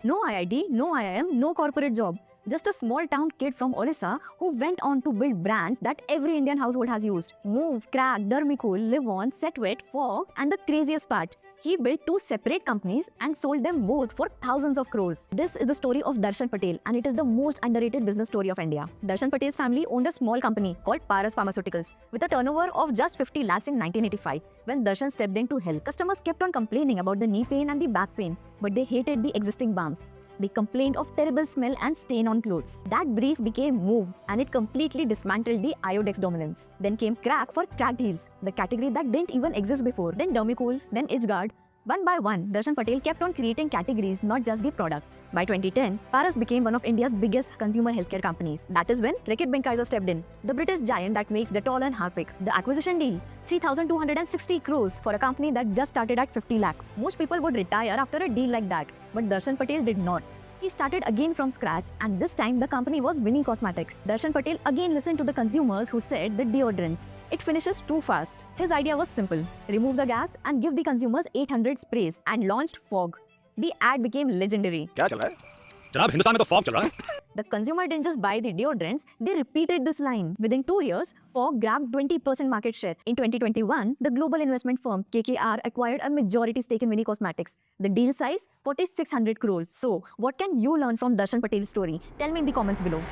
No IIT, no IIM, no corporate job. Just a small town kid from Orissa who went on to build brands that every Indian household has used. Move, Crack, Dermicool, Live On, Setwet, Fog, and the craziest part, he built two separate companies and sold them both for thousands of crores. This is the story of Darshan Patel, and it is the most underrated business story of India. Darshan Patel's family owned a small company called Paras Pharmaceuticals with a turnover of just 50 lakhs in 1985. When Darshan stepped in to help, customers kept on complaining about the knee pain and the back pain, but they hated the existing balms. They complained of terrible smell and stain on clothes. That brief became Move, and it completely dismantled the Iodex dominance. Then came Crack for cracked heels, the category that didn't even exist before. Then Dermicool, then Edgeguard. One by one, Darshan Patel kept on creating categories, not just the products. By 2010, Paras became one of India's biggest consumer healthcare companies. That is when Reckitt Benckiser stepped in, the British giant that makes Dettol and Harpic. The acquisition deal, 3,260 crores for a company that just started at 50 lakhs. Most people would retire after a deal like that, but Darshan Patel did not. He started again from scratch, and this time the company was Winnie Cosmetics. Darshan Patel again listened to the consumers who said the deodorants, it finishes too fast. His idea was simple: remove the gas and give the consumers 800 sprays, and launched Fog. The ad became legendary. क्या चल रहा है? जनाब हिंदुस्तान में तो fog चल रहा है। The consumer didn't just buy the deodorants, they repeated this line. Within 2 years, Fog grabbed 20% market share. In 2021, the global investment firm KKR acquired a majority stake in Winnie Cosmetics. The deal size, 4,600 crores. So, what can you learn from Darshan Patel's story? Tell me in the comments below.